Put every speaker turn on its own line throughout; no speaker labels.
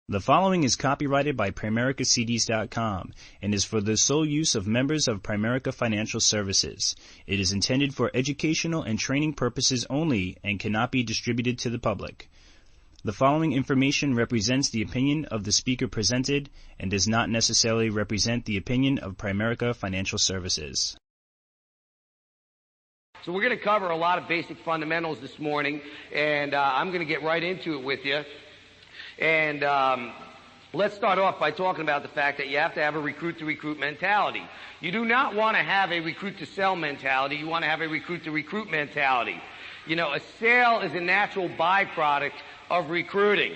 The following is copyrighted by PrimericaCDs.com and is for the sole use of members of Primerica Financial Services. It is intended for educational and training purposes only and cannot be distributed to the public. The following information represents the opinion of the speaker presented and does not necessarily represent the opinion of Primerica Financial Services.
So we're going to cover a lot of basic fundamentals this morning, and I'm going to get right into it with you. And let's start off by talking about the fact that you have to have a recruit-to-recruit mentality. You do not want to have a recruit-to-sell mentality. You want to have a recruit-to-recruit mentality. You know, a sale is a natural byproduct of recruiting.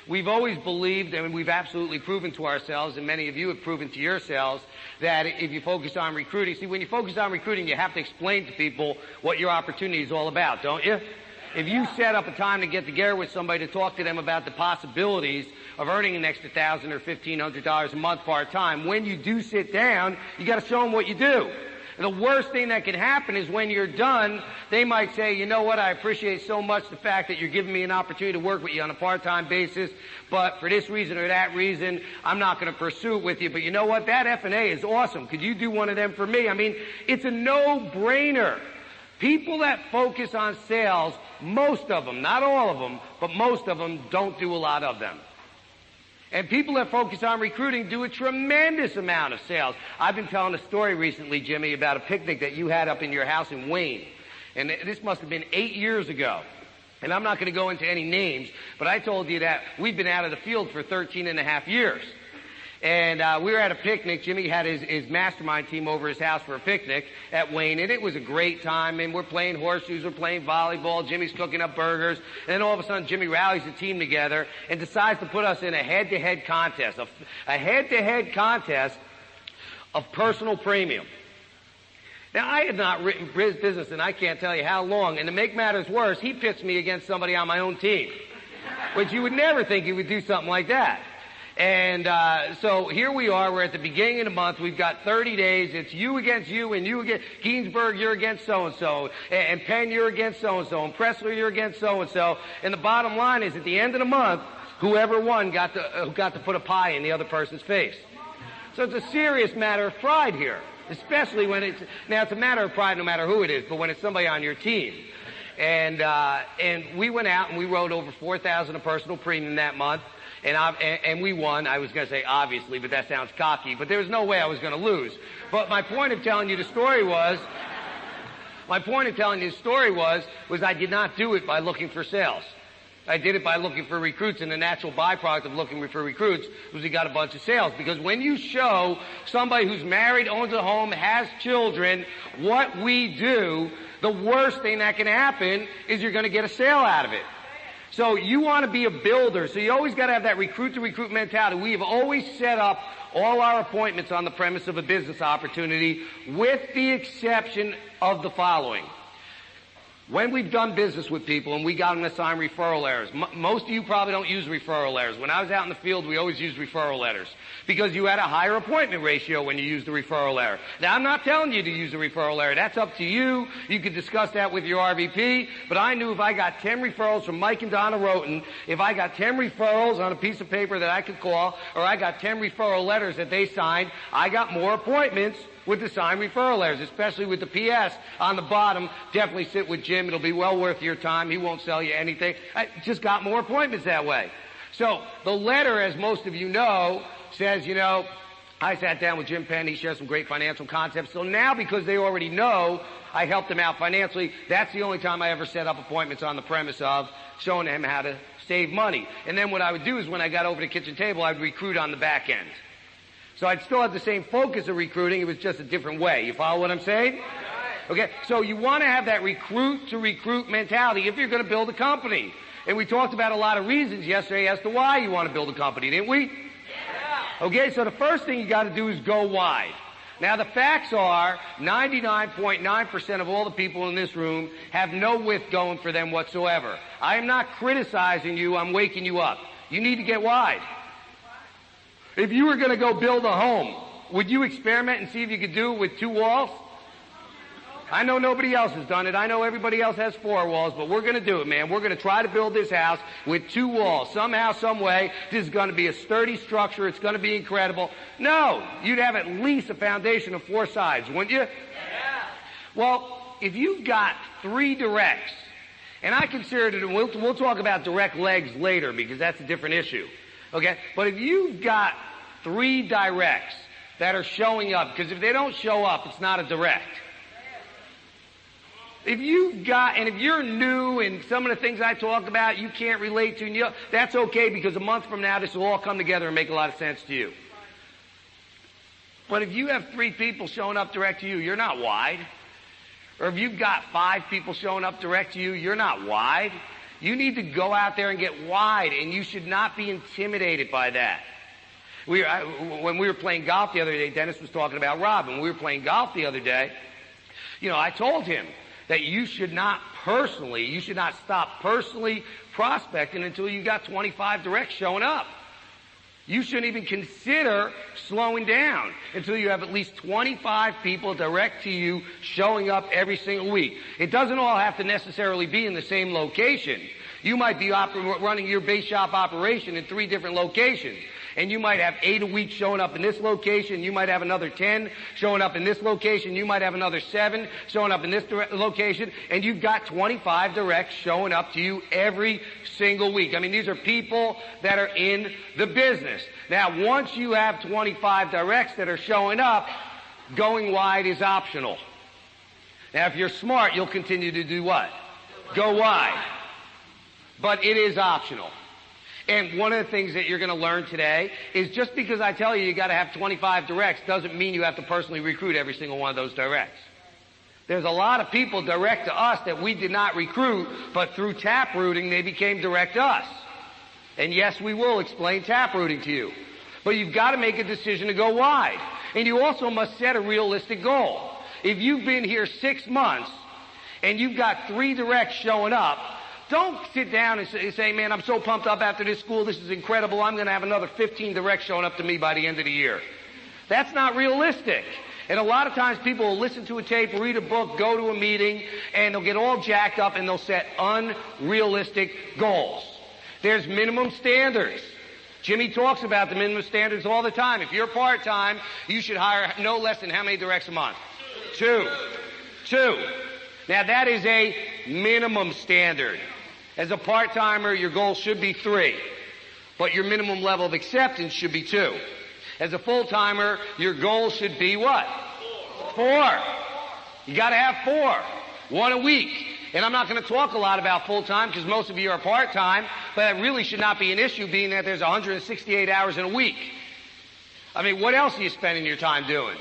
We've always believed, and we've absolutely proven to ourselves, and many of you have proven to yourselves, that if you focus on recruiting, see, when you focus on recruiting, you have to explain to people what your opportunity is all about, don't you? If you set up a time to get together with somebody to talk to them about the possibilities of earning an extra $1,000 or $1,500 a month part-time, when you do sit down, you got to show them what you do. And the worst thing that can happen is when you're done, they might say, you know what, I appreciate so much the fact that you're giving me an opportunity to work with you on a part-time basis, but for this reason or that reason, I'm not going to pursue it with you. But you know what, that F&A is awesome. Could you do one of them for me? I mean, it's a no-brainer. People that focus on sales, most of them, not all of them, but most of them don't do a lot of them. And people that focus on recruiting do a tremendous amount of sales. I've been telling a story recently, Jimmy, about a picnic that you had up in your house in Wayne. And this must have been 8 years ago. And I'm not going to go into any names, but I told you that we've been out of the field for 13 and a half years. And we were at a picnic. Jimmy had his mastermind team over his house for a picnic at Wayne, and it was a great time. And we're playing horseshoes, we're playing volleyball, Jimmy's cooking up burgers. And then all of a sudden, Jimmy rallies the team together and decides to put us in a head-to-head contest, a head-to-head contest of personal premium. Now, I had not written business, and I can't tell you how long. And to make matters worse, he pitched me against somebody on my own team, which you would never think he would do something like that. And so here we are. We're at the beginning of the month. We've got 30 days. It's you against you, and you against Ginsburg. You're against so-and-so, and Penn, you're against so-and-so, and Pressler, you're against so-and-so. And the bottom line is, at the end of the month, whoever won got to put a pie in the other person's face. So it's a serious matter of pride here, especially when it's a matter of pride no matter who it is, but when it's somebody on your team. And we went out and we wrote over 4,000 of personal premium that month. And we won. I was going to say obviously, but that sounds cocky. But there was no way I was going to lose. But my point of telling you the story was I did not do it by looking for sales. I did it by looking for recruits, and the natural byproduct of looking for recruits was we got a bunch of sales. Because when you show somebody who's married, owns a home, has children, what we do, the worst thing that can happen is you're going to get a sale out of it. So you want to be a builder, so you always got to have that recruit-to-recruit mentality. We have always set up all our appointments on the premise of a business opportunity, with the exception of the following. When we've done business with people and we got them to sign referral letters, most of you probably don't use referral letters. When I was out in the field, we always used referral letters because you had a higher appointment ratio when you used the referral letter. Now, I'm not telling you to use a referral letter. That's up to you. You could discuss that with your RVP, but I knew if I got 10 referrals from Mike and Donna Roten, if I got 10 referrals on a piece of paper that I could call, or I got 10 referral letters that they signed, I got more appointments with the signed referral letters, especially with the PS on the bottom. Definitely sit with Jim. It'll be well worth your time. He won't sell you anything. I just got more appointments that way. So the letter, as most of you know, says, you know, I sat down with Jim Penn. He shared some great financial concepts. So now, because they already know I helped them out financially, that's the only time I ever set up appointments on the premise of showing them how to save money. And then what I would do is when I got over the kitchen table, I'd recruit on the back end. So I'd still have the same focus of recruiting. It was just a different way. You follow what I'm saying? Okay, so you want to have that recruit-to-recruit mentality if you're going to build a company. And we talked about a lot of reasons yesterday as to why you want to build a company, didn't we? Yeah. Okay, so the first thing you got to do is go wide. Now, the facts are 99.9% of all the people in this room have no width going for them whatsoever. I am not criticizing you. I'm waking you up. You need to get wide. If you were going to go build a home, would you experiment and see if you could do it with 2 walls? I know nobody else has done it. I know everybody else has 4 walls, but we're going to do it, man. We're going to try to build this house with 2 walls. Somehow, some way, this is going to be a sturdy structure. It's going to be incredible. No, you'd have at least a foundation of 4 sides, wouldn't you? Yeah. Well, if you've got 3 directs, and I consider it, and we'll talk about direct legs later because that's a different issue. Okay? But if you've got 3 directs that are showing up, because if they don't show up, it's not a direct. If you're new and some of the things I talk about you can't relate to, that's okay because a month from now this will all come together and make a lot of sense to you. But if you have 3 people showing up direct to you, you're not wide. Or if you've got 5 people showing up direct to you, you're not wide. You need to go out there and get wide, and you should not be intimidated by that. When we were playing golf the other day, Dennis was talking about Rob, and we were playing golf the other day, I told him that you should not stop personally prospecting until you got 25 directs showing up. You shouldn't even consider slowing down until you have at least 25 people direct to you showing up every single week. It doesn't all have to necessarily be in the same location. You might be running your base shop operation in 3 different locations. And you might have 8 a week showing up in this location. You might have another 10 showing up in this location. You might have another 7 showing up in this location. And you've got 25 directs showing up to you every single week. I mean, these are people that are in the business. Now, once you have 25 directs that are showing up, going wide is optional. Now, if you're smart, you'll continue to do what? Go wide. But it is optional. And one of the things that you're going to learn today is just because I tell you got to have 25 directs doesn't mean you have to personally recruit every single one of those directs. There's a lot of people direct to us that we did not recruit, but through taprooting they became direct to us. And yes, we will explain taprooting to you. But you've got to make a decision to go wide. And you also must set a realistic goal. If you've been here 6 months and you've got 3 directs showing up, don't sit down and say, man, I'm so pumped up after this school. This is incredible. I'm going to have another 15 directs showing up to me by the end of the year. That's not realistic. And a lot of times people will listen to a tape, read a book, go to a meeting, and they'll get all jacked up and they'll set unrealistic goals. There's minimum standards. Jimmy talks about the minimum standards all the time. If you're part-time, you should hire no less than how many directs a month? 2. Now that is a minimum standard. As a part-timer, your goal should be 3. But your minimum level of acceptance should be 2. As a full-timer, your goal should be what? 4. You gotta have 4. 1 a week. And I'm not going to talk a lot about full-time because most of you are part-time, but that really should not be an issue being that there's 168 hours in a week. I mean, what else are you spending your time doing?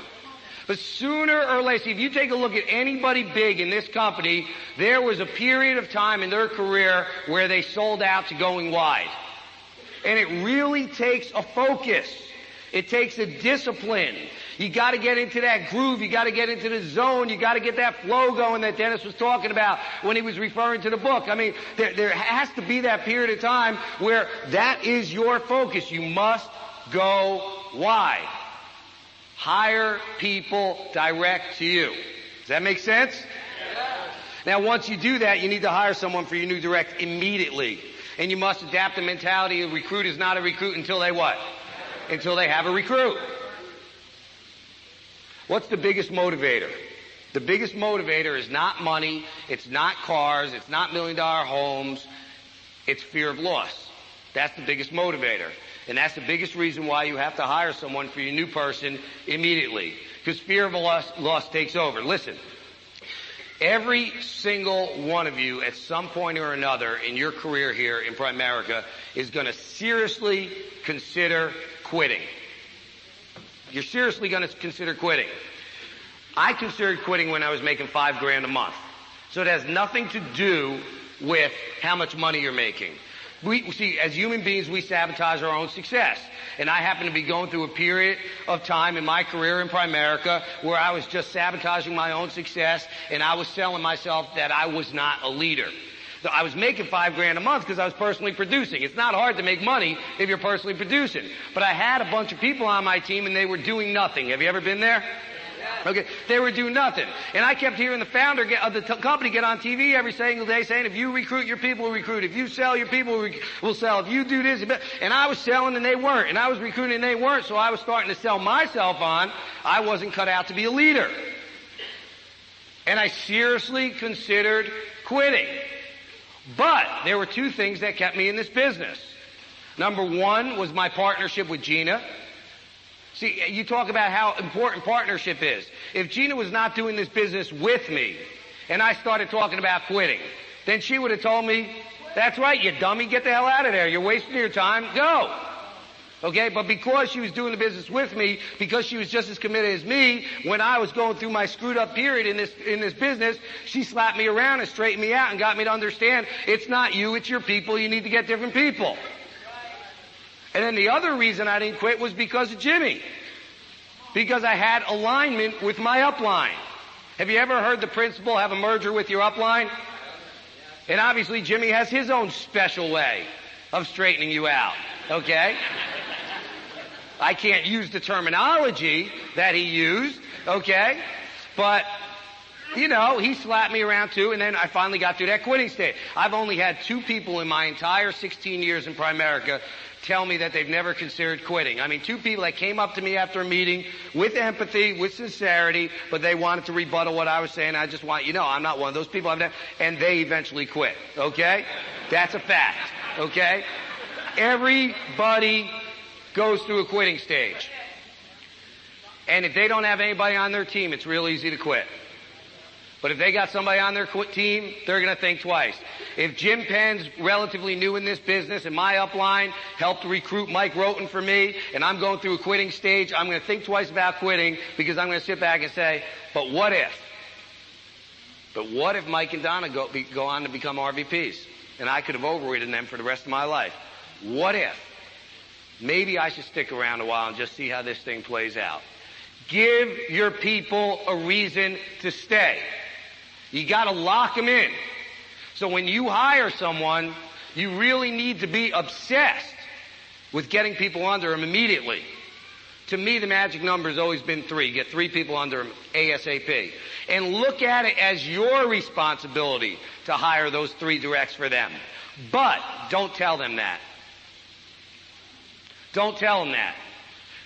But sooner or later, if you take a look at anybody big in this company, there was a period of time in their career where they sold out to going wide. And it really takes a focus. It takes a discipline. You got to get into that groove. You got to get into the zone. You got to get that flow going that Dennis was talking about when he was referring to the book. I mean, there has to be that period of time where that is your focus. You must go wide. Hire people direct to you. Does that make sense? Yeah. Now, once you do that, you need to hire someone for your new direct immediately. And you must adapt the mentality of recruit is not a recruit until they what? Until they have a recruit. What's the biggest motivator? The biggest motivator is not money, it's not cars, it's not $1 million homes, it's fear of loss. That's the biggest motivator. And that's the biggest reason why you have to hire someone for your new person immediately. Because fear of loss takes over. Listen, every single one of you at some point or another in your career here in Primerica is going to seriously consider quitting. You're seriously going to consider quitting. I considered quitting when I was making $5,000 a month. So it has nothing to do with how much money you're making. We see, as human beings, we sabotage our own success. And I happen to be going through a period of time in my career in Primerica where I was just sabotaging my own success and I was telling myself that I was not a leader. So I was making $5,000 a month because I was personally producing. It's not hard to make money if you're personally producing. But I had a bunch of people on my team and they were doing nothing. Have you ever been there? Yes. Okay, they were doing nothing. And I kept hearing the founder of the company get on TV every single day saying, if you recruit, your people will recruit. If you sell, your people will sell. If you do this, and I was selling and they weren't. And I was recruiting and they weren't. So I was starting to sell myself on. I wasn't cut out to be a leader. And I seriously considered quitting. But there were two things that kept me in this business. Number one was my partnership with Gina. See, you talk about how important partnership is. If Gina was not doing this business with me, and I started talking about quitting, then she would have told me, that's right, you dummy, get the hell out of there. You're wasting your time. Go. Okay, but because she was doing the business with me, because she was just as committed as me, when I was going through my screwed up period in this business, she slapped me around and straightened me out and got me to understand it's not you, it's your people. You need to get different people. And then the other reason I didn't quit was because of Jimmy. Because I had alignment with my upline. Have you ever heard the principle, have a merger with your upline? And obviously Jimmy has his own special way of straightening you out. Okay? I can't use the terminology that he used. Okay? But, you know, he slapped me around too, and then I finally got through that quitting stage. I've only had 2 people in my entire 16 years in Primerica tell me that they've never considered quitting. I mean, 2 people that came up to me after a meeting with empathy, with sincerity, but they wanted to rebuttal what I was saying. I just want you to know, I'm not one of those people. And they eventually quit. Okay? That's a fact. Okay? Everybody goes through a quitting stage. And if they don't have anybody on their team, it's real easy to quit. But if they got somebody on their team, they're going to think twice. If Jim Penn's relatively new in this business and my upline helped recruit Mike Roten for me and I'm going through a quitting stage, I'm going to think twice about quitting because I'm going to sit back and say, but what if? But what if Mike and Donna go on to become RVPs? And I could have overridden them for the rest of my life. What if? Maybe I should stick around a while and just see how this thing plays out. Give your people a reason to stay. You got to lock them in. So when you hire someone, you really need to be obsessed with getting people under them immediately. To me, the magic number has always been 3. Get 3 people under them ASAP. And look at it as your responsibility to hire those 3 directs for them. But don't tell them that. Don't tell them that.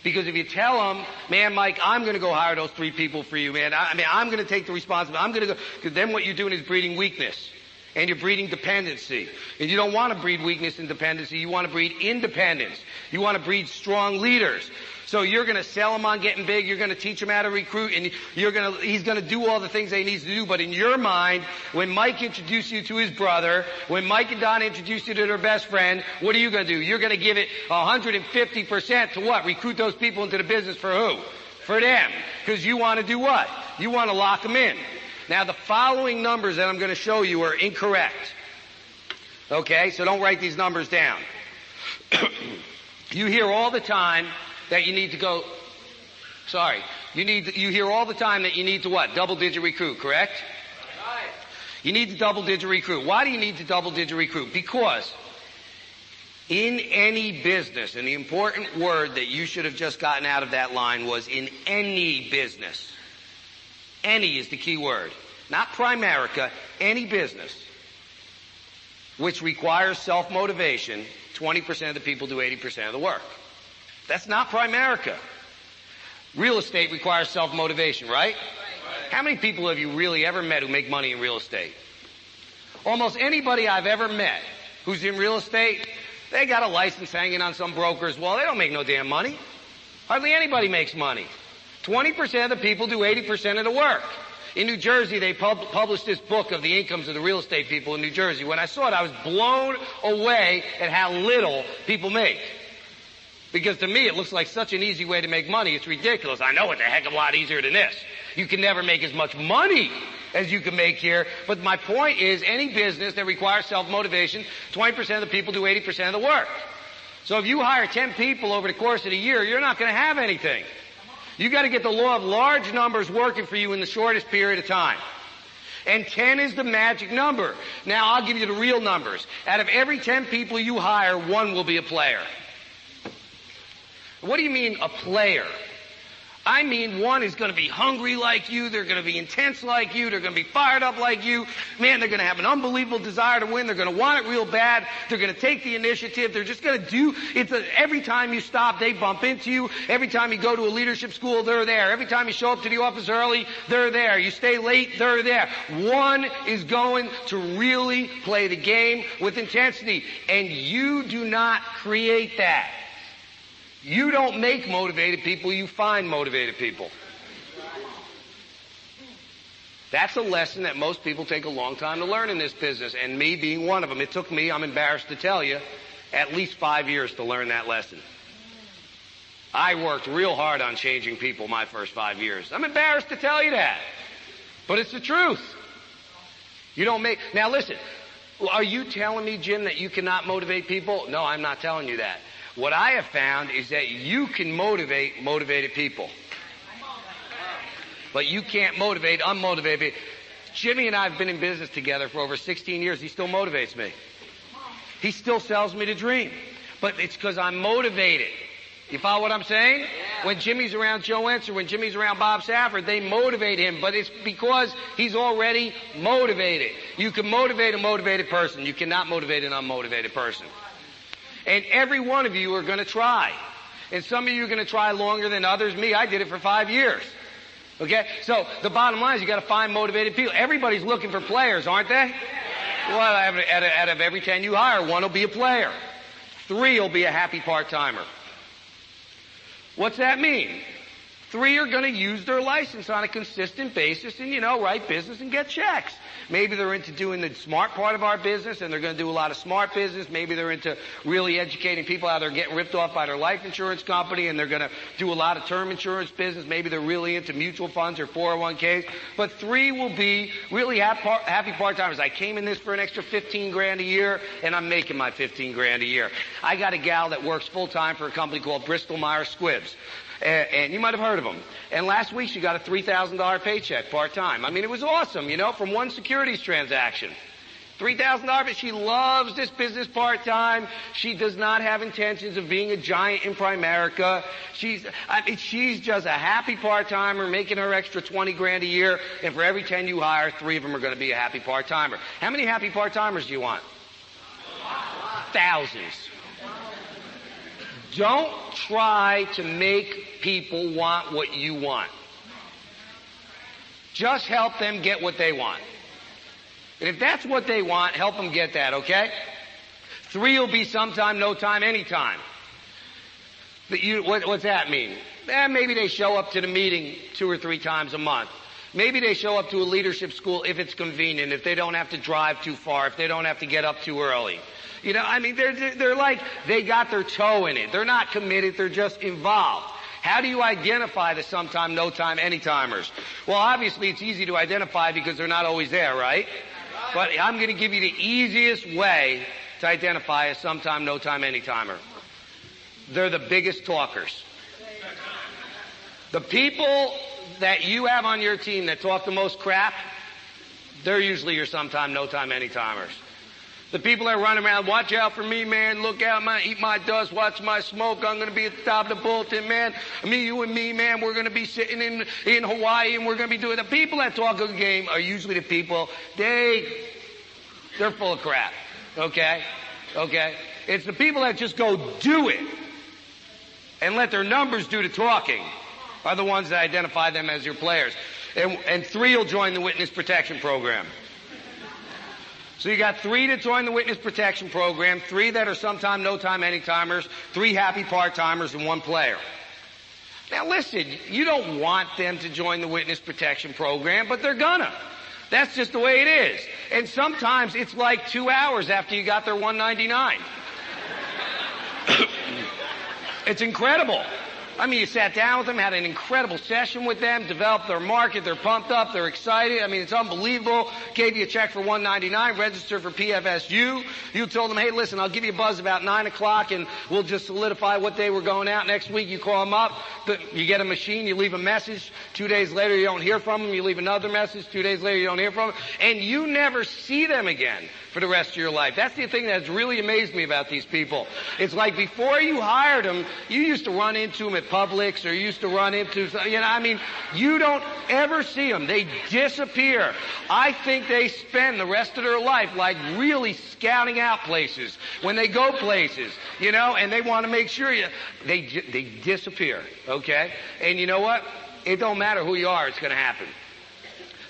Because if you tell them, man, Mike, I'm going to go hire those 3 people for you, man. I'm going to take the responsibility. I'm going to go. Because then what you're doing is breeding weakness. And you're breeding dependency. And you don't want to breed weakness and dependency. You want to breed independence. You want to breed strong leaders. So you're going to sell them on getting big. You're going to teach them how to recruit. And he's going to do all the things that he needs to do. But in your mind, when Mike introduced you to his brother, when Mike and Don introduced you to their best friend, what are you going to do? You're going to give it 150% to what? Recruit those people into the business for who? For them. Because you want to do what? You want to lock them in. Now, the following numbers that I'm going to show you are incorrect. Okay? So don't write these numbers down. You hear all the time that you need to go, you hear all the time that you need to what? Double-digit recruit, correct? Right. You need to double-digit recruit. Why do you need to double-digit recruit? Because in any business, and the important word that you should have just gotten out of that line was in any business. Any is the key word. Not Primerica, any business which requires self-motivation, 20% of the people do 80% of the work. That's not Primerica. Real estate requires self-motivation, right? How many people have you really ever met who make money in real estate? Almost anybody I've ever met who's in real estate, they got a license hanging on some broker's wall. They don't make no damn money. Hardly anybody makes money. 20% of the people do 80% of the work. In New Jersey, they published this book of the incomes of the real estate people in New Jersey. When I saw it, I was blown away at how little people make. Because to me, it looks like such an easy way to make money. It's ridiculous. I know it's a heck of a lot easier than this. You can never make as much money as you can make here. But my point is, any business that requires self-motivation, 20% of the people do 80% of the work. So if you hire 10 people over the course of the year, you're not going to have anything. You got to get the law of large numbers working for you in the shortest period of time. And 10 is the magic number. Now, I'll give you the real numbers. Out of every 10 people you hire, 1 will be a player. What do you mean, a player? I mean, one is going to be hungry like you. They're going to be intense like you. They're going to be fired up like you. Man, they're going to have an unbelievable desire to win. They're going to want it real bad. They're going to take the initiative. They're just going to do it. Every time you stop, they bump into you. Every time you go to a leadership school, they're there. Every time you show up to the office early, they're there. You stay late, they're there. One is going to really play the game with intensity. And you do not create that. You don't make motivated people, you find motivated people. That's a lesson that most people take a long time to learn in this business, and me being one of them. It took me, I'm embarrassed to tell you, at least 5 years to learn that lesson. I worked real hard on changing people my first 5 years. I'm embarrassed to tell you that. But it's the truth. You don't make... Now listen, are you telling me, Jim, that you cannot motivate people? No, I'm not telling you that. What I have found is that you can motivate motivated people. But you can't motivate unmotivated people. Jimmy and I have been in business together for over 16 years. He still motivates me. He still sells me the dream. But it's because I'm motivated. You follow what I'm saying? When Jimmy's around Joe Enser, when Jimmy's around Bob Safford, they motivate him. But it's because he's already motivated. You can motivate a motivated person. You cannot motivate an unmotivated person. And every one of you are going to try. And some of you are going to try longer than others. Me, I did it for 5 years. Okay? So the bottom line is you got to find motivated people. Everybody's looking for players, aren't they? Well, out of every 10 you hire, one will be a player. 3 will be a happy part-timer. What's that mean? 3 are going to use their license on a consistent basis and, write business and get checks. Maybe they're into doing the smart part of our business and they're going to do a lot of smart business. Maybe they're into really educating people how they're getting ripped off by their life insurance company and they're going to do a lot of term insurance business. Maybe they're really into mutual funds or 401ks. But 3 will be really happy part-timers. I came in this for an extra $15,000 a year and I'm making my $15,000 a year. I got a gal that works full-time for a company called Bristol Myers Squibb. And you might have heard of them. And last week she got a $3,000 paycheck part-time. I mean, it was awesome, from one securities transaction. $3,000, but she loves this business part-time. She does not have intentions of being a giant in Primerica. She's just a happy part-timer making her extra $20,000 a year. And for every 10 you hire, 3 of them are going to be a happy part-timer. How many happy part-timers do you want? Thousands. Don't try to make people want what you want. Just help them get what they want. And if that's what they want, help them get that, okay? 3 will be sometime, no time, anytime. But what's that mean? Maybe they show up to the meeting 2 or 3 times a month. Maybe they show up to a leadership school if it's convenient, if they don't have to drive too far, if they don't have to get up too early. They're like, they got their toe in it. They're not committed, they're just involved. How do you identify the sometime, no time, any-timers? Well, obviously it's easy to identify because they're not always there, right? But I'm going to give you the easiest way to identify a sometime, no time, any-timer. They're the biggest talkers. The people that you have on your team that talk the most crap, they're usually your sometime, no time, any-timers. The people that run around, watch out for me, man, look out, man, eat my dust, watch my smoke, I'm going to be at the top of the bulletin, man. You and me, man, we're going to be sitting in Hawaii and we're going to be doing... The people that talk a good game are usually the people, they're full of crap, okay? Okay? It's the people that just go do it and let their numbers do the talking are the ones that identify them as your players. And 3 will join the witness protection program. So you got 3 to join the witness protection program, 3 that are sometime, no time, any-timers, 3 happy part-timers, and 1 player. Now listen, you don't want them to join the witness protection program, but they're gonna. That's just the way it is. And sometimes it's like 2 hours after you got their $199. It's incredible. I mean, you sat down with them, had an incredible session with them, developed their market, they're pumped up, they're excited. I mean, it's unbelievable. Gave you a check for $199, registered for PFSU. You told them, hey, listen, I'll give you a buzz about 9 o'clock and we'll just solidify what day we're going out next week. You call them up, you get a machine, you leave a message. 2 days later, you don't hear from them. You leave another message. 2 days later, you don't hear from them. And you never see them again for the rest of your life. That's the thing that's really amazed me about these people. It's like before you hired them, you used to run into them at Publix or you used to run into, you don't ever see them. They disappear. I think they spend the rest of their life like really scouting out places when they go places, and they want to make sure they disappear, okay? And you know what? It don't matter who you are, it's going to happen.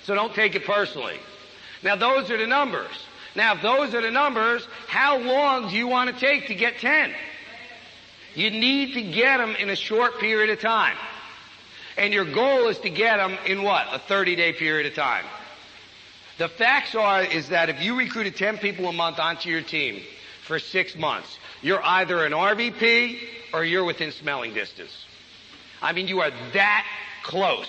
So don't take it personally. Now those are the numbers. Now if those are the numbers, how long do you want to take to get 10? You need to get them in a short period of time. And your goal is to get them in what? A 30-day period of time. The facts is that if you recruited 10 people a month onto your team for 6 months, you're either an RVP or you're within smelling distance. You are that close.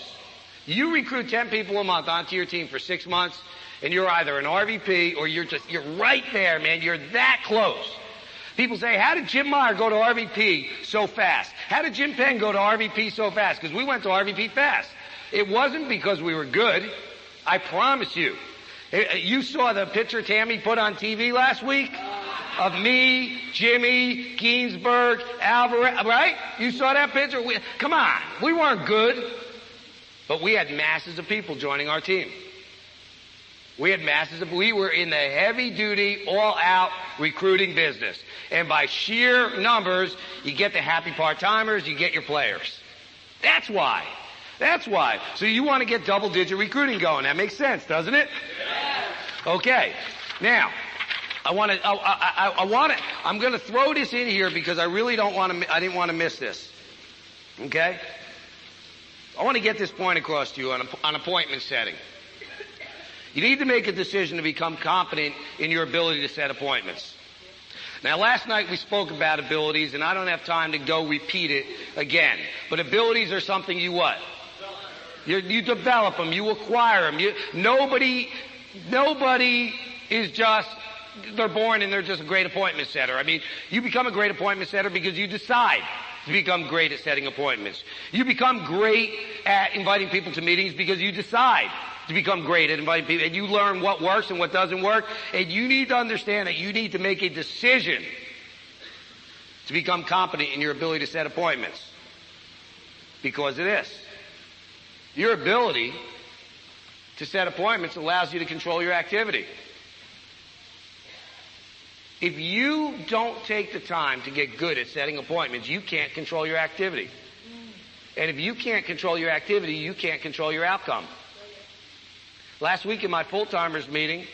You recruit 10 people a month onto your team for 6 months, and you're either an RVP or you're right there, man. You're that close. People say, how did Jim Meyer go to RVP so fast? How did Jim Penn go to RVP so fast? Because we went to RVP fast. It wasn't because we were good. I promise you. You saw the picture Tammy put on TV last week of me, Jimmy, Ginsberg, Alvarez, right? You saw that picture? Come on. We weren't good. But we had masses of people joining our team. We were in the heavy-duty, all-out recruiting business. And by sheer numbers, you get the happy part-timers, you get your players. That's why. So you want to get double-digit recruiting going. That makes sense, doesn't it? Okay. Now, I'm going to throw this in here because I really I didn't want to miss this. Okay? I want to get this point across to you on appointment setting. You need to make a decision to become competent in your ability to set appointments. Now, last night we spoke about abilities, and I don't have time to go repeat it again. But abilities are something you what? You develop them. You acquire them. Nobody is just, they're born and they're just a great appointment setter. You become a great appointment setter because you decide to become great at setting appointments. You become great at inviting people to meetings because you decide to become great at inviting people. And you learn what works and what doesn't work. And you need to understand that you need to make a decision to become competent in your ability to set appointments. Because of this. Your ability to set appointments allows you to control your activity. If you don't take the time to get good at setting appointments, you can't control your activity. And if you can't control your activity, you can't control your outcome. Last week in my full-timers meeting,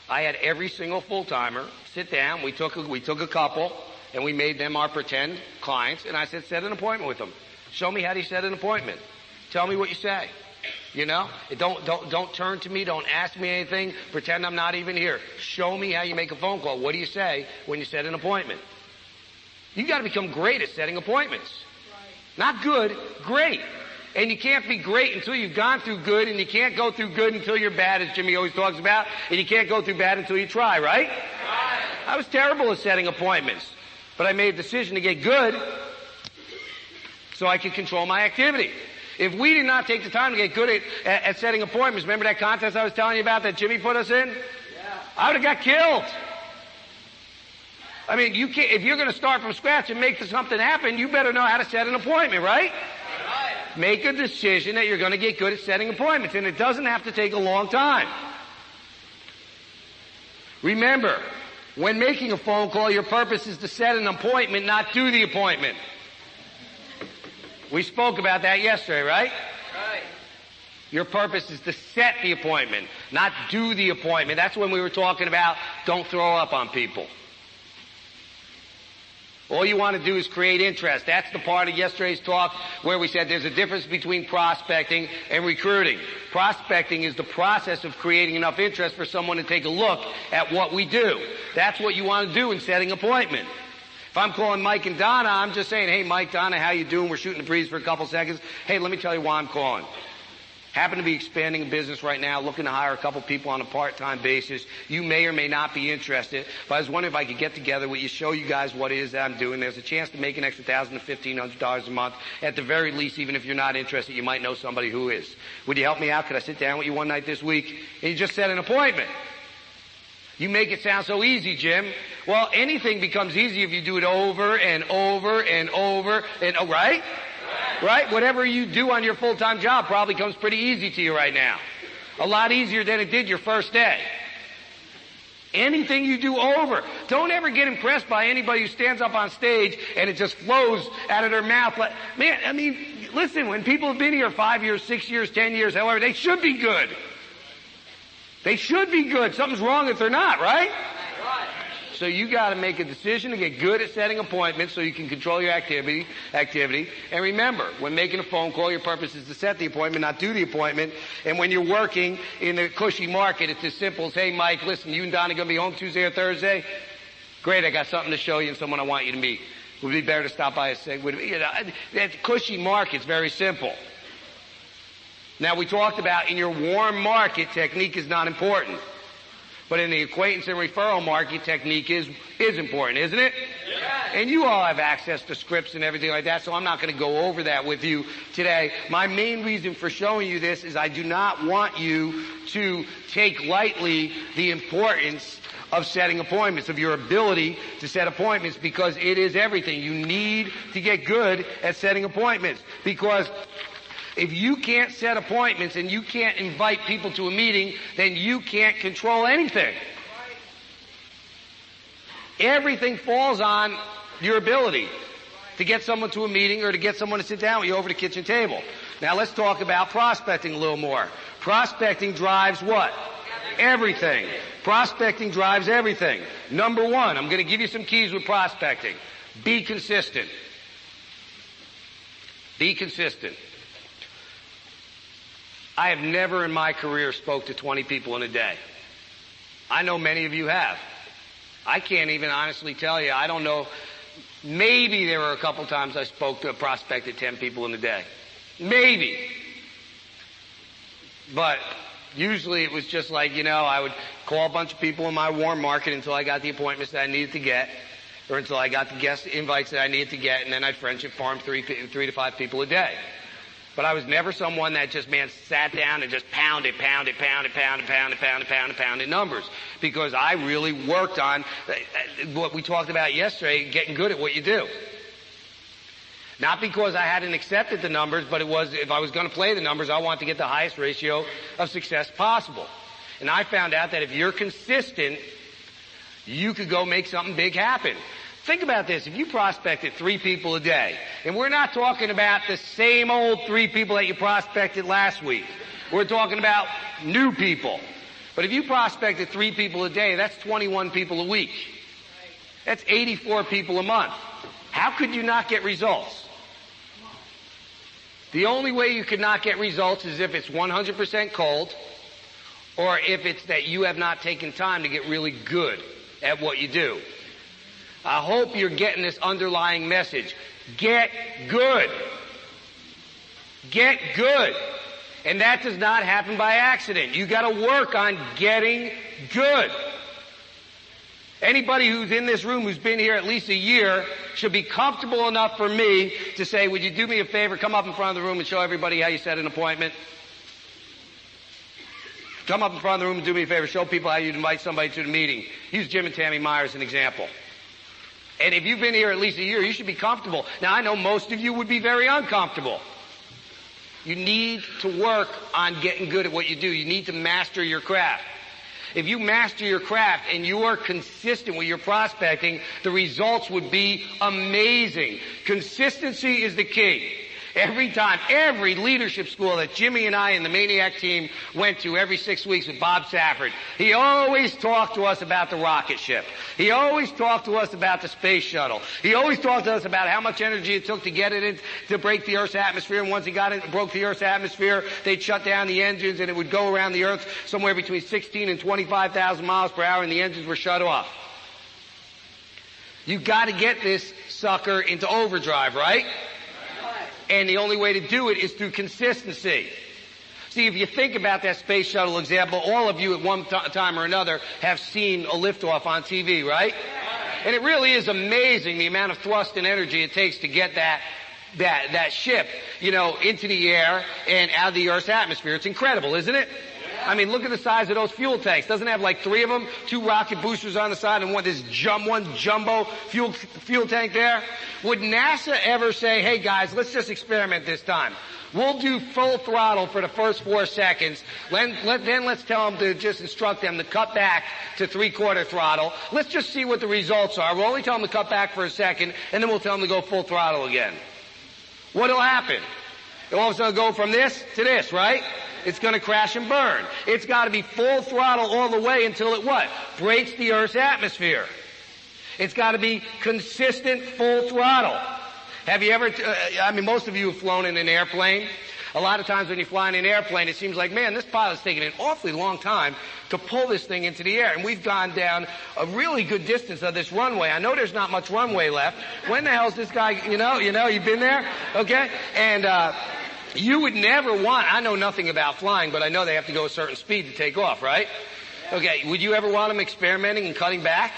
I had every single full-timer sit down. We took a couple, and we made them our pretend clients, and I said, set an appointment with them. Show me how do you set an appointment. Tell me what you say. Don't turn to me. Don't ask me anything. Pretend I'm not even here. Show me how you make a phone call. What do you say when you set an appointment? You got to become great at setting appointments. Right. Not good, great. And you can't be great until you've gone through good, and you can't go through good until you're bad, as Jimmy always talks about, and you can't go through bad until you try, right? Right. I was terrible at setting appointments, but I made a decision to get good so I could control my activity. If we did not take the time to get good at setting appointments, remember that contest I was telling you about that Jimmy put us in? Yeah. I would have got killed. You can't, if you're going to start from scratch and make something happen, you better know how to set an appointment, right? Right. Make a decision that you're going to get good at setting appointments, and it doesn't have to take a long time. Remember, when making a phone call, your purpose is to set an appointment, not do the appointment. We spoke about that yesterday, right? Right. Your purpose is to set the appointment, not do the appointment. That's when we were talking about don't throw up on people. All you want to do is create interest. That's the part of yesterday's talk where we said there's a difference between prospecting and recruiting. Prospecting is the process of creating enough interest for someone to take a look at what we do. That's what you want to do in setting an appointment. If I'm calling Mike and Donna, I'm just saying, hey, Mike, Donna, how you doing? We're shooting the breeze for a couple seconds. Hey, let me tell you why I'm calling. Happen to be expanding a business right now, looking to hire a couple people on a part-time basis. You may or may not be interested, but I was wondering if I could get together with you, show you guys what it is that I'm doing. There's a chance to make an extra $1,000 to $1,500 a month. At the very least, even if you're not interested, you might know somebody who is. Would you help me out? Could I sit down with you one night this week? And you just set an appointment. You make it sound so easy, Jim. Well, anything becomes easy if you do it over and over and over and over, right? Right? Whatever you do on your full-time job probably comes pretty easy to you right now. A lot easier than it did your first day. Anything you do over. Don't ever get impressed by anybody who stands up on stage and it just flows out of their mouth. Man, I mean, listen, when people have been here 5 years, 6 years, 10 years, however, they should be good. They should be good. Something's wrong if they're not, right? So you got to make a decision to get good at setting appointments so you can control your activity. And remember, when making a phone call, your purpose is to set the appointment, not do the appointment. And when you're working in the cushy market, it's as simple as, hey, Mike, listen, you and Donnie going to be home Tuesday or Thursday? Great, I got something to show you and someone I want you to meet. Would it be better to stop by and say, that cushy market's very simple. Now, we talked about in your warm market, technique is not important. But in the acquaintance and referral market, technique is important, isn't it? Yeah. And you all have access to scripts and everything like that, so I'm not going to go over that with you today. My main reason for showing you this is I do not want you to take lightly the importance of setting appointments, of your ability to set appointments, because it is everything. You need to get good at setting appointments, because if you can't set appointments and you can't invite people to a meeting, then you can't control anything. Everything falls on your ability to get someone to a meeting or to get someone to sit down with you over the kitchen table. Now let's talk about prospecting a little more. Prospecting drives what? Everything. Prospecting drives everything. Number one, I'm going to give you some keys with prospecting. Be consistent. Be consistent. I have never in my career spoke to 20 people in a day. I know many of you have. I can't even honestly tell you. I don't know. Maybe there were a couple times I spoke to a prospect at 10 people in a day. Maybe. But usually it was just like, I would call a bunch of people in my warm market until I got the appointments that I needed to get, or until I got the guest invites that I needed to get, and then I'd friendship farm 3 to 5 people a day. But I was never someone that just, sat down and just pounded numbers. Because I really worked on what we talked about yesterday, getting good at what you do. Not because I hadn't accepted the numbers, but it was, if I was going to play the numbers, I wanted to get the highest ratio of success possible. And I found out that if you're consistent, you could go make something big happen. Think about this. If you prospected 3 people a day, and we're not talking about the same old 3 people that you prospected last week. We're talking about new people. But if you prospected 3 people a day, that's 21 people a week. That's 84 people a month. How could you not get results? The only way you could not get results is if it's 100% cold, or if it's that you have not taken time to get really good at what you do. I hope you're getting this underlying message. Get good. Get good. And that does not happen by accident. You got to work on getting good. Anybody who's in this room who's been here at least a year should be comfortable enough for me to say, would you do me a favor, come up in front of the room and show everybody how you set an appointment? Come up in front of the room and do me a favor, show people how you invite somebody to the meeting. Use Jim and Tammy Meyer as an example. And if you've been here at least a year, you should be comfortable. Now, I know most of you would be very uncomfortable. You need to work on getting good at what you do. You need to master your craft. If you master your craft and you are consistent with your prospecting, the results would be amazing. Consistency is the key. Every time, every leadership school that Jimmy and I and the Maniac team went to every 6 weeks with Bob Safford, he always talked to us about the rocket ship. He always talked to us about the space shuttle. He always talked to us about how much energy it took to get it in, to break the Earth's atmosphere. And once he got it, broke the Earth's atmosphere, they'd shut down the engines and it would go around the Earth somewhere between 16 and 25,000 miles per hour and the engines were shut off. You got to get this sucker into overdrive, right? And the only way to do it is through consistency. See, if you think about that space shuttle example, all of you at one time or another have seen a liftoff on TV, right? And it really is amazing the amount of thrust and energy it takes to get that ship, into the air and out of the Earth's atmosphere. It's incredible, isn't it? I mean, look at the size of those fuel tanks. Doesn't it have like 3 of them? 2 rocket boosters on the side and one jumbo fuel tank there? Would NASA ever say, hey guys, let's just experiment this time. We'll do full throttle for the first 4 seconds. Then let's tell them to just instruct them to cut back to 3/4 throttle. Let's just see what the results are. We'll only tell them to cut back for a second, and then we'll tell them to go full throttle again. What'll happen? It'll all of a sudden go from this to this, right? It's going to crash and burn. It's got to be full throttle all the way until it what? Breaks the Earth's atmosphere. It's got to be consistent full throttle. Have you ever, most of you have flown in an airplane. A lot of times when you fly in an airplane, it seems like, man, this pilot's taking an awfully long time to pull this thing into the air. And we've gone down a really good distance of this runway. I know there's not much runway left. When the hell's this guy, you've been there? Okay? And, you would never want, I know nothing about flying, but I know they have to go a certain speed to take off, right? Okay, would you ever want them experimenting and cutting back?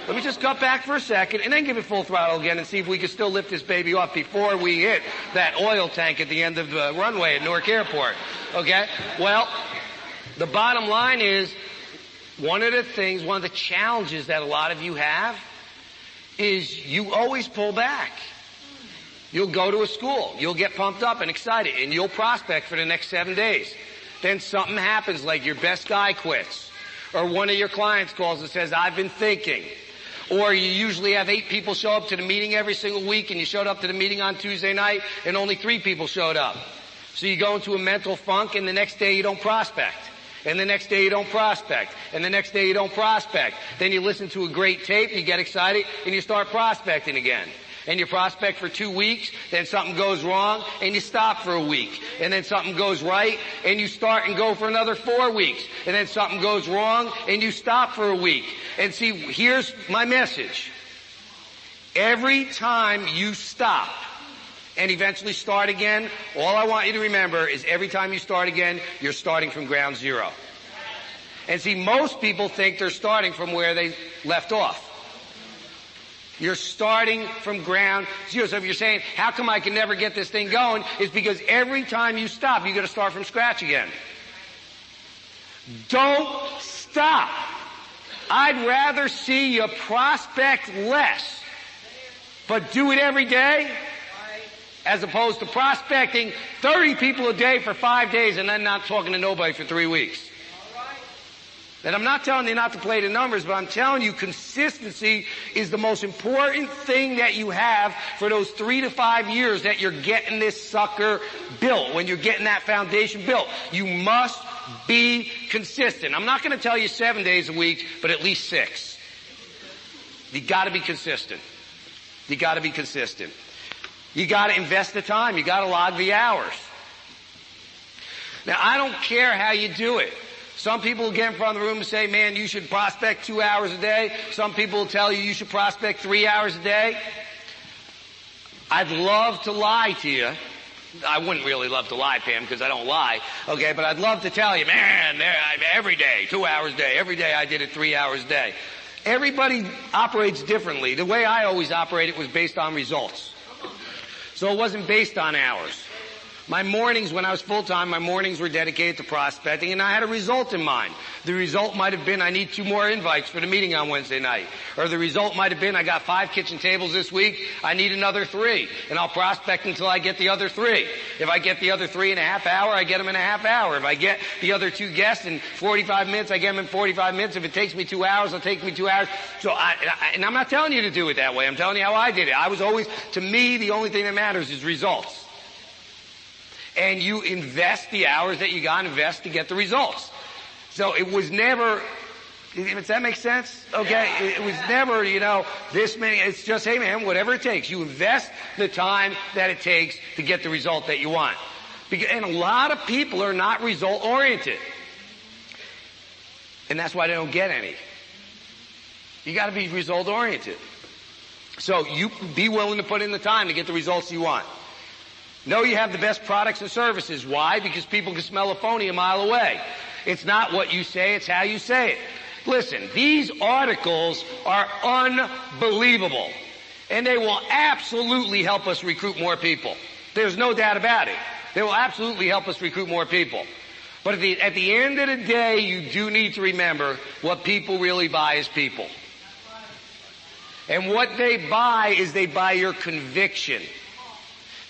Let me just cut back for a second and then give it full throttle again and see if we can still lift this baby off before we hit that oil tank at the end of the runway at Newark Airport. Okay? Well, the bottom line is, one of the challenges that a lot of you have is you always pull back. You'll go to a school, you'll get pumped up and excited, and you'll prospect for the next 7 days. Then something happens, like your best guy quits, or one of your clients calls and says, I've been thinking. Or you usually have 8 people show up to the meeting every single week, and you showed up to the meeting on Tuesday night, and only 3 people showed up. So you go into a mental funk, and the next day you don't prospect. And the next day you don't prospect. And the next day you don't prospect. Then you listen to a great tape, you get excited, and you start prospecting again. And you prospect for 2 weeks, then something goes wrong, and you stop for a week. And then something goes right, and you start and go for another 4 weeks. And then something goes wrong, and you stop for a week. And see, here's my message. Every time you stop and eventually start again, all I want you to remember is every time you start again, you're starting from ground zero. And see, most people think they're starting from where they left off. You're starting from ground zero. So if you're saying, how come I can never get this thing going? It's because every time you stop, you got to start from scratch again. Don't stop. I'd rather see you prospect less, but do it every day, as opposed to prospecting 30 people a day for 5 days and then not talking to nobody for 3 weeks. And I'm not telling you not to play the numbers, but I'm telling you consistency is the most important thing that you have for those 3 to 5 years that you're getting this sucker built, when you're getting that foundation built. You must be consistent. I'm not going to tell you 7 days a week, but at least 6. You got to be consistent. You got to be consistent. You got to invest the time. You got to log the hours. Now, I don't care how you do it. Some people will get in front of the room and say, man, you should prospect 2 hours a day. Some people will tell you should prospect 3 hours a day. I'd love to lie to you. I wouldn't really love to lie, Pam, because I don't lie. Okay, but I'd love to tell you, man, every day, 2 hours a day. Every day I did it 3 hours a day. Everybody operates differently. The way I always operated was based on results. So it wasn't based on hours. My mornings, when I was full-time, my mornings were dedicated to prospecting, and I had a result in mind. The result might have been I need 2 more invites for the meeting on Wednesday night. Or the result might have been I got 5 kitchen tables this week, I need another 3. And I'll prospect until I get the other 3. If I get the other 3 in a half hour, I get them in a half hour. If I get the other 2 guests in 45 minutes, I get them in 45 minutes. If it takes me 2 hours, it'll take me 2 hours. So and I'm not telling you to do it that way. I'm telling you how I did it. I was always, to me, the only thing that matters is results. And you invest the hours that you got to invest to get the results. So it was never, does that make sense? Okay? It was never, this many. It's just, hey man, whatever it takes. You invest the time that it takes to get the result that you want. And a lot of people are not result oriented. And that's why they don't get any. You got to be result oriented. So you be willing to put in the time to get the results you want. Know you have the best products and services. Why? Because people can smell a phony a mile away. It's not what you say, it's how you say it. Listen, these articles are unbelievable. And they will absolutely help us recruit more people. There's no doubt about it. They will absolutely help us recruit more people. But at the end of the day, you do need to remember what people really buy is people. And what they buy is they buy your conviction.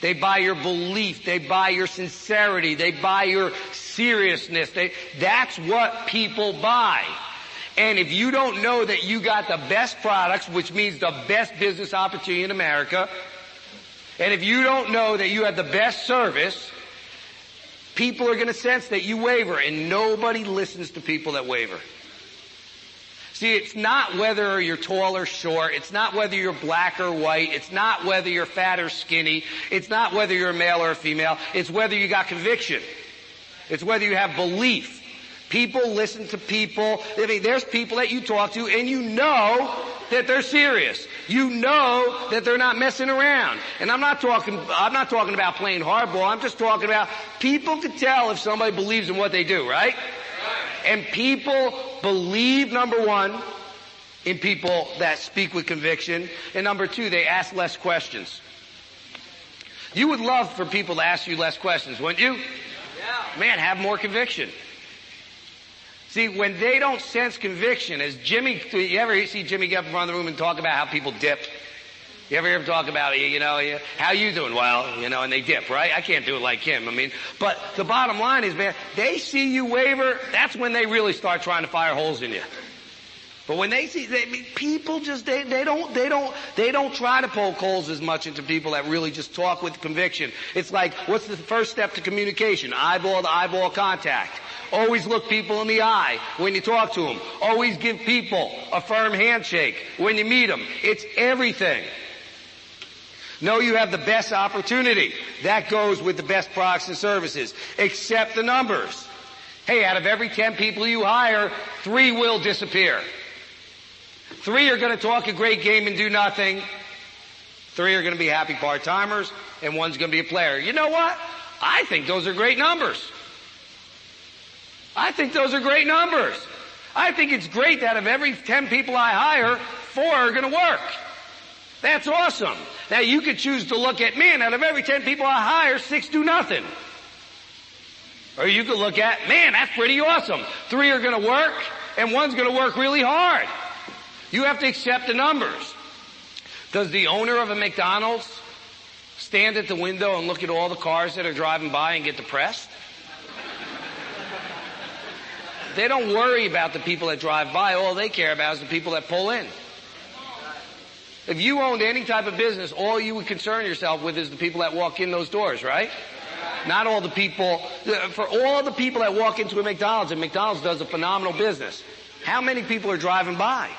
They buy your belief. They buy your sincerity. They buy your seriousness. That's what people buy. And if you don't know that you got the best products, which means the best business opportunity in America, and if you don't know that you have the best service, people are going to sense that you waver, and nobody listens to people that waver. See, it's not whether you're tall or short. It's not whether you're black or white. It's not whether you're fat or skinny. It's not whether you're a male or a female. It's whether you got conviction. It's whether you have belief. People listen to people. I mean, there's people that you talk to and you know that they're serious. You know that they're not messing around. And I'm not talking about playing hardball. I'm just talking about people can tell if somebody believes in what they do, right? And people believe, number one, in people that speak with conviction. And number two, they ask less questions. You would love for people to ask you less questions, wouldn't you? Yeah. Man, have more conviction. See, when they don't sense conviction, as Jimmy, you ever see Jimmy get up in front of the room and talk about how people dip? You ever hear him talk about, how you doing? Well, and they dip, right? I can't do it like him. But the bottom line is, man, they see you waver, that's when they really start trying to fire holes in you. But when they see, people just, they don't try to poke holes as much into people that really just talk with conviction. It's like, what's the first step to communication? Eyeball to eyeball contact. Always look people in the eye when you talk to them. Always give people a firm handshake when you meet them. It's everything. Know you have the best opportunity. That goes with the best products and services. Accept the numbers. Hey, out of every 10 people you hire, 3 will disappear. 3 are going to talk a great game and do nothing. 3 are going to be happy part-timers, and 1's going to be a player. You know what? I think those are great numbers. I think those are great numbers. I think it's great that of every 10 people I hire, 4 are going to work. That's awesome. Now you could choose to look at, man, out of every 10 people I hire, 6 do nothing. Or you could look at, man, that's pretty awesome. 3 are going to work, and 1's going to work really hard. You have to accept the numbers. Does the owner of a McDonald's stand at the window and look at all the cars that are driving by and get depressed? They don't worry about the people that drive by. All they care about is the people that pull in. If you owned any type of business, all you would concern yourself with is the people that walk in those doors, right? Not all the people. For all the people that walk into a McDonald's, and McDonald's does a phenomenal business, how many people are driving by?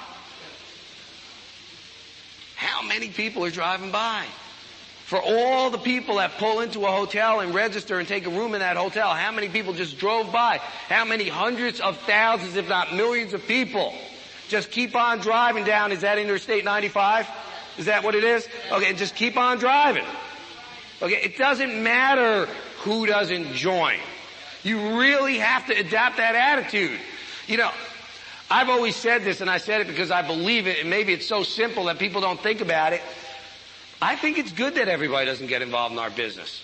How many people are driving by? For all the people that pull into a hotel and register and take a room in that hotel, how many people just drove by? How many hundreds of thousands, if not millions of people just keep on driving down? Is that Interstate 95? Is that what it is? Okay, just keep on driving. Okay, it doesn't matter who doesn't join. You really have to adapt that attitude. I've always said this, and I said it because I believe it, and maybe it's so simple that people don't think about it. I think it's good that everybody doesn't get involved in our business.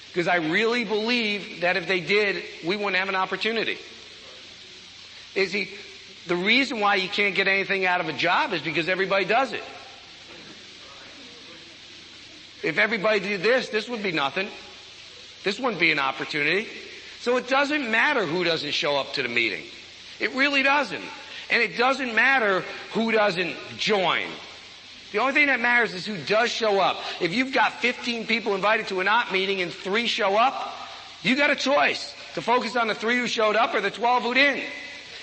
Because I really believe that if they did, we wouldn't have an opportunity. The reason why you can't get anything out of a job is because everybody does it. If everybody did this would be nothing. This wouldn't be an opportunity. So it doesn't matter who doesn't show up to the meeting. It really doesn't. And it doesn't matter who doesn't join. The only thing that matters is who does show up. If you've got 15 people invited to an op meeting and 3 show up, you got a choice to focus on the 3 who showed up or the 12 who didn't.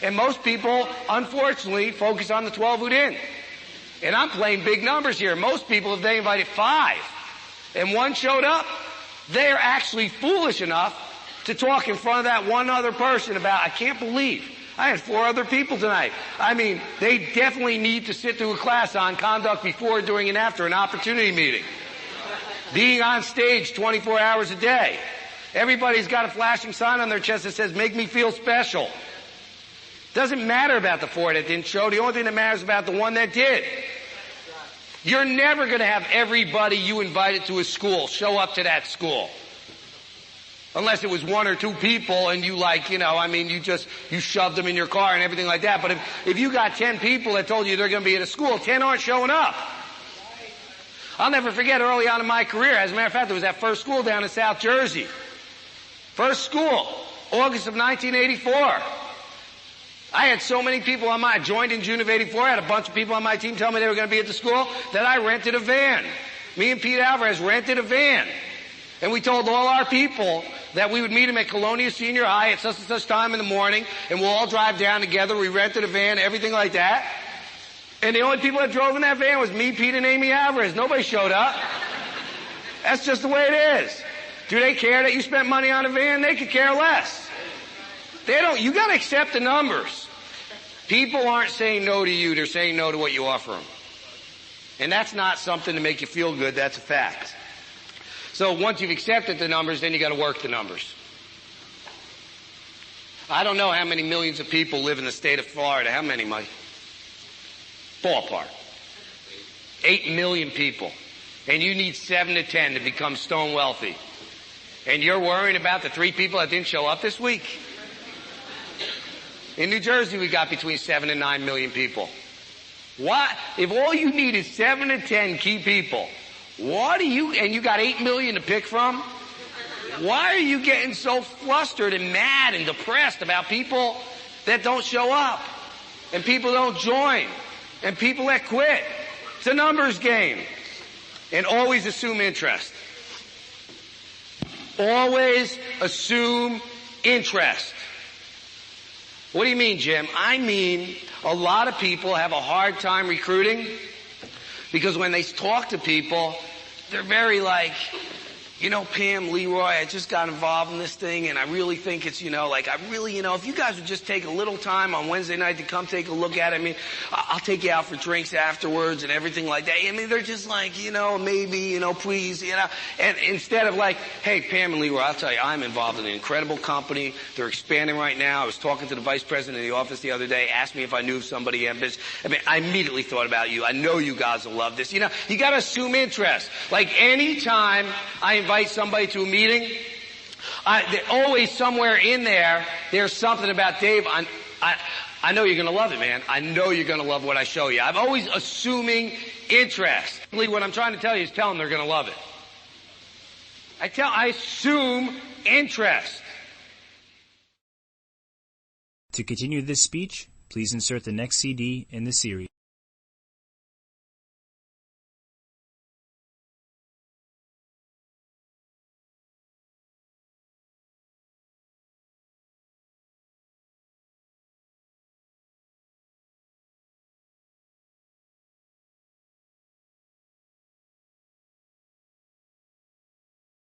And most people, unfortunately, focus on the 12 who didn't. And I'm playing big numbers here. Most people, if they invited 5 and 1 showed up, they're actually foolish enough to talk in front of that one other person about, I can't believe I had 4 other people tonight. They definitely need to sit through a class on conduct before, during, and after an opportunity meeting. Being on stage 24 hours a day. Everybody's got a flashing sign on their chest that says, make me feel special. Doesn't matter about the 4 that didn't show. The only thing that matters about the 1 that did. You're never going to have everybody you invited to a school show up to that school. Unless it was one or two people and you you shoved them in your car and everything like that. But if you got 10 people that told you they're going to be at a school, 10 aren't showing up. I'll never forget early on in my career, as a matter of fact, there was that first school down in South Jersey. First school, August of 1984. I had so many people I joined in June of 84, I had a bunch of people on my team tell me they were going to be at the school, that I rented a van. Me and Pete Alvarez rented a van. And we told all our people that we would meet them at Colonia Senior High at such and such time in the morning, and we'll all drive down together. We rented a van, everything like that. And the only people that drove in that van was me, Pete, and Amy Alvarez. Nobody showed up. That's just the way it is. Do they care that you spent money on a van? They could care less. They don't. You got to accept the numbers. People aren't saying no to you. They're saying no to what you offer them. And that's not something to make you feel good. That's a fact. So once you've accepted the numbers, then you got to work the numbers. I don't know how many millions of people live in the state of Florida. How many, Mike? Ballpark. 8 million people. And you need 7 to 10 to become stone wealthy. And you're worrying about the 3 people that didn't show up this week? In New Jersey, we got between 7 and 9 million people. What? If all you need is 7 to 10 key people, and you got 8 million to pick from? Why are you getting so flustered and mad and depressed about people that don't show up? And people don't join? And people that quit? It's a numbers game. And always assume interest. Always assume interest. What do you mean, Jim? I mean, a lot of people have a hard time recruiting because when they talk to people, they're very like, Pam, Leroy, I just got involved in this thing and I really think it's, if you guys would just take a little time on Wednesday night to come take a look at it, I mean, I'll take you out for drinks afterwards and everything like that. I mean, they're just like, maybe, please, and instead of like, hey, Pam and Leroy, I'll tell you, I'm involved in an incredible company. They're expanding right now. I was talking to the vice president of the office the other day, asked me if I knew of somebody ambitious. I mean, I immediately thought about you. I know you guys will love this. You gotta assume interest. Like any time I invite somebody to a meeting, always somewhere in there's something about Dave. I know you're going to love it, man. I know you're going to love what I show you. I'm always assuming interest. What I'm trying to tell you is tell them they're going to love it. I assume interest.
To continue this speech, please insert the next CD in the series.